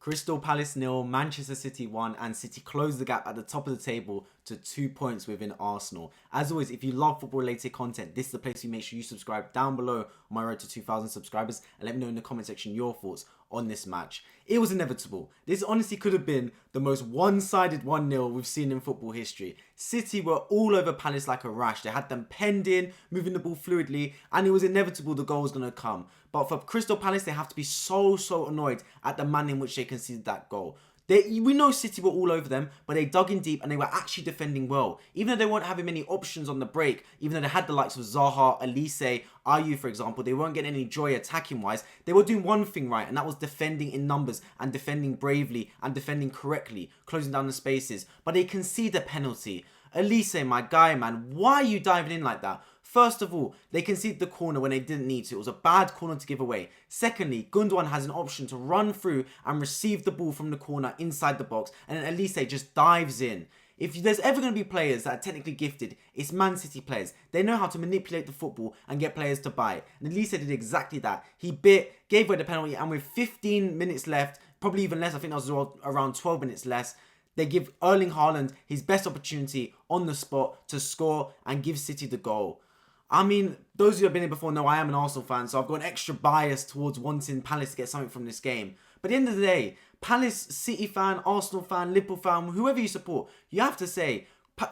Crystal Palace 0, Manchester City 1, and City closed the gap at the top of the table to 2 points within Arsenal. As always, if you love football related content, this is the place you make sure you subscribe down below on my road to 2,000 subscribers, and let me know in the comment section your thoughts on this match. It was inevitable. This honestly could have been the most one-sided 1-0 we've seen in football history. City were all over Palace like a rash. They had them penned in, moving the ball fluidly, and it was inevitable the goal was going to come. But for Crystal Palace, they have to be so annoyed at the manner in which they conceded that goal. We know City were all over them, but they dug in deep and they were actually defending well. Even though they weren't having many options on the break, even though they had the likes of Zaha, Elise, Ayew, for example, they weren't getting any joy attacking-wise. They were doing one thing right, and that was defending in numbers and defending bravely and defending correctly, closing down the spaces. But they concede a penalty. Elise, my guy, man, why are you diving in like that? First of all, they conceded the corner when they didn't need to. It was a bad corner to give away. Secondly, Gundogan has an option to run through and receive the ball from the corner inside the box, and then Elise just dives in. If there's ever going to be players that are technically gifted, it's Man City players. They know how to manipulate the football and get players to buy it. And Elise did exactly that. He gave away the penalty, and with 15 minutes left, probably even less, I think that was around 12 minutes less, they give Erling Haaland his best opportunity on the spot to score and give City the goal. I mean, those of you who have been here before know I am an Arsenal fan, so I've got an extra bias towards wanting Palace to get something from this game. But at the end of the day, Palace, City fan, Arsenal fan, Liverpool fan, whoever you support, you have to say,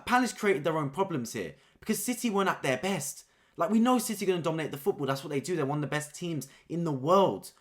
Palace created their own problems here. Because City weren't at their best. Like, we know City are going to dominate the football. That's what they do. They're one of the best teams in the world.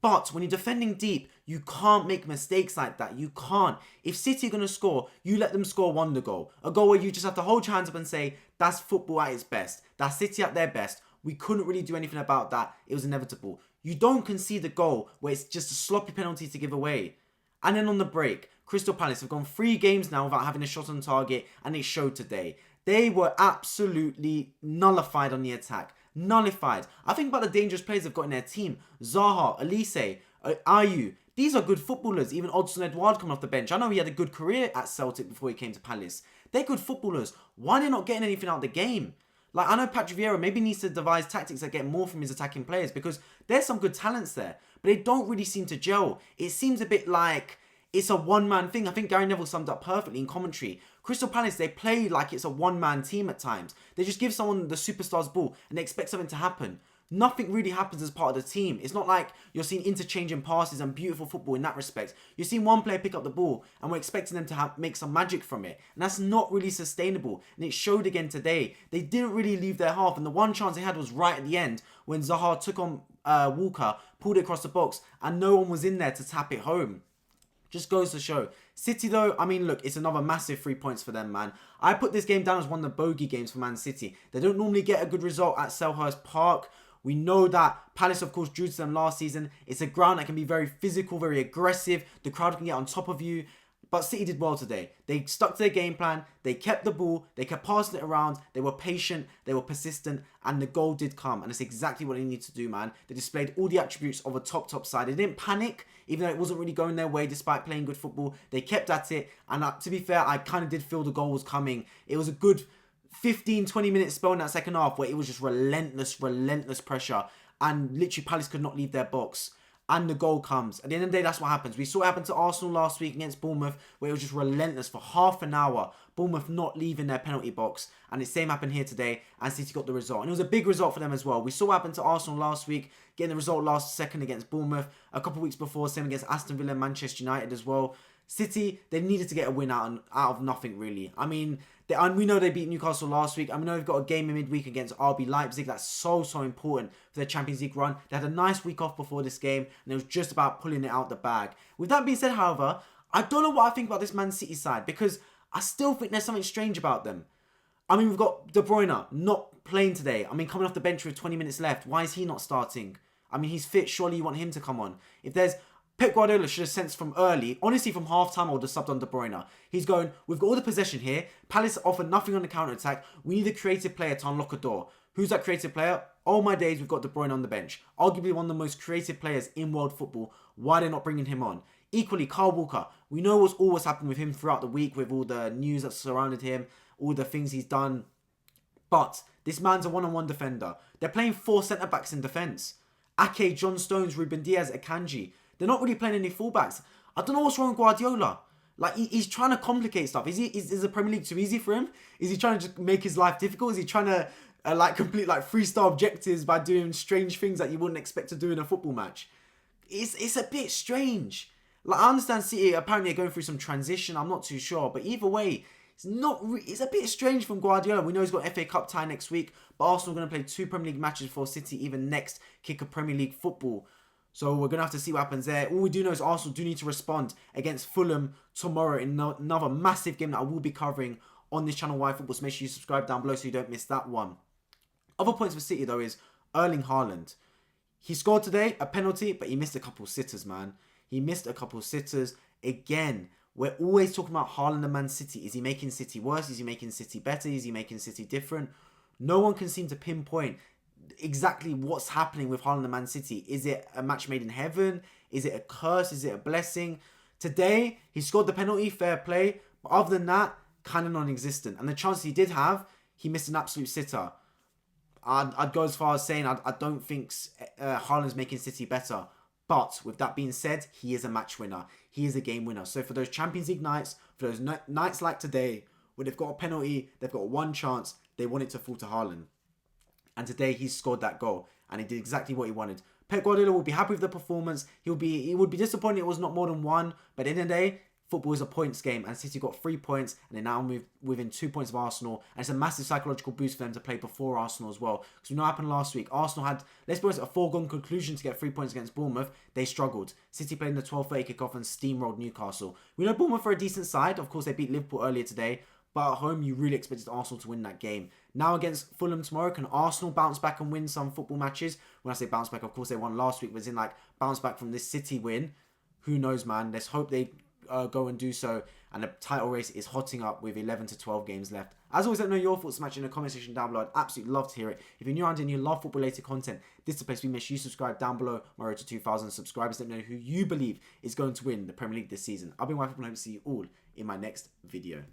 But when you're defending deep, you can't make mistakes like that. You can't. If City are going to score, you let them score wonder goal. A goal where you just have to hold your hands up and say, that's football at its best. That's City at their best. We couldn't really do anything about that. It was inevitable. You don't concede a goal where it's just a sloppy penalty to give away. And then on the break, Crystal Palace have gone 3 games now without having a shot on target, and it showed today. They were absolutely nullified on the attack. Nullified. I think about the dangerous players they've got in their team. Zaha, Elise, Ayew. These are good footballers. Even Odsonne Edouard coming off the bench. I know he had a good career at Celtic before he came to Palace. They're good footballers. Why are they not getting anything out of the game? Like, I know Patrick Vieira maybe needs to devise tactics that get more from his attacking players, because there's some good talents there, but they don't really seem to gel. It seems a bit like it's a one-man thing. I think Gary Neville summed up perfectly in commentary. Crystal Palace, they play like it's a one-man team at times. They just give someone the superstar's ball and they expect something to happen. Nothing really happens as part of the team. It's not like you're seeing interchanging passes and beautiful football in that respect. You're seeing one player pick up the ball and we're expecting them to make some magic from it. And that's not really sustainable. And it showed again today. They didn't really leave their half. And the one chance they had was right at the end when Zaha took on Walker, pulled it across the box, and no one was in there to tap it home. Just goes to show. City though, I mean, look, it's another massive 3 points for them, man. I put this game down as one of the bogey games for Man City. They don't normally get a good result at Selhurst Park. We know that Palace, of course, drew to them last season. It's a ground that can be very physical, very aggressive. The crowd can get on top of you. But City did well today. They stuck to their game plan. They kept the ball. They kept passing it around. They were patient. They were persistent. And the goal did come. And it's exactly what they need to do, man. They displayed all the attributes of a top side. They didn't panic, even though it wasn't really going their way despite playing good football. They kept at it. And to be fair, I kind of did feel the goal was coming. It was a good 15-20 minute spell in that second half where it was just relentless pressure. And literally Palace could not leave their box. And the goal comes. At the end of the day, that's what happens. We saw it happen to Arsenal last week against Bournemouth, where it was just relentless for half an hour. Bournemouth not leaving their penalty box. And the same happened here today, and City got the result. And it was a big result for them as well. We saw what happened to Arsenal last week, getting the result last second against Bournemouth. A couple of weeks before, same against Aston Villa and Manchester United as well. City, they needed to get a win out of nothing, really. I mean, and we know they beat Newcastle last week. I mean, they've got a game in midweek against RB Leipzig. That's so important for their Champions League run. They had a nice week off before this game, and it was just about pulling it out the bag. With that being said, however, I don't know what I think about this Man City side, because I still think there's something strange about them. I mean, we've got De Bruyne not playing today. I mean, coming off the bench with 20 minutes left. Why is he not starting? I mean, he's fit. Surely you want him to come on. If there's Pep Guardiola should have sensed from early, honestly from half-time I would have subbed on De Bruyne. He's going, we've got all the possession here. Palace offered nothing on the counter-attack. We need a creative player to unlock a door. Who's that creative player? All my days we've got De Bruyne on the bench. Arguably one of the most creative players in world football. Why are they not bringing him on? Equally, Kyle Walker. We know what's always happened with him throughout the week with all the news that surrounded him, all the things he's done. But this man's a one-on-one defender. They're playing 4 centre-backs in defence. Ake, John Stones, Ruben Diaz, Akanji. They're not really playing any fullbacks. I don't know what's wrong with Guardiola. Like, he's trying to complicate stuff. Is the Premier League too easy for him? Is he trying to just make his life difficult? Is he trying to complete like 3-star objectives by doing strange things that you wouldn't expect to do in a football match? It's a bit strange. Like, I understand City apparently are going through some transition. I'm not too sure, but either way, it's a bit strange from Guardiola. We know he's got FA Cup tie next week, but Arsenal are going to play 2 Premier League matches for City even next kick of Premier League football. So we're going to have to see what happens there. All we do know is Arsenal do need to respond against Fulham tomorrow in another massive game that I will be covering on this channel, Why Football. So make sure you subscribe down below so you don't miss that one. Other points for City, though, is Erling Haaland. He scored today, a penalty, but he missed a couple sitters, man. He missed a couple sitters. Again, we're always talking about Haaland and Man City. Is he making City worse? Is he making City better? Is he making City different? No one can seem to pinpoint exactly what's happening with Haaland and Man City. Is it a match made in heaven? Is it a curse? Is it a blessing? Today, he scored the penalty, fair play. But other than that, kind of non-existent. And the chances he did have, he missed an absolute sitter. I'd go as far as saying I don't think Haaland's making City better. But with that being said, he is a match winner. He is a game winner. So for those Champions League nights, for those nights like today, where they've got a penalty, they've got one chance, they want it to fall to Haaland. And today he scored that goal. And he did exactly what he wanted. Pep Guardiola will be happy with the performance. He would be disappointed it was not more than one. But at the end of the day, football is a points game, and City got 3 points, and they now move within 2 points of Arsenal, and it's a massive psychological boost for them to play before Arsenal as well, because we know what happened last week. Arsenal had, let's be honest, a foregone conclusion to get 3 points against Bournemouth. They struggled. City played in the 12:30 kickoff and steamrolled Newcastle. We know Bournemouth are a decent side. Of course, they beat Liverpool earlier today, but at home, you really expected Arsenal to win that game. Now against Fulham tomorrow, can Arsenal bounce back and win some football matches? When I say bounce back, of course, they won last week, but as in bounce back from this City win. Who knows, man? Let's hope they go and do so, and the title race is hotting up with 11 to 12 games left. As always, let me know your thoughts match in the comment section down below. I'd absolutely love to hear it. If you're new around and you love football related content, this is the place we make sure you subscribe down below. My road to 2,000 subscribers. Let me know who you believe is going to win the Premier League this season. I've been Why Football, and I hope to see you all in my next video.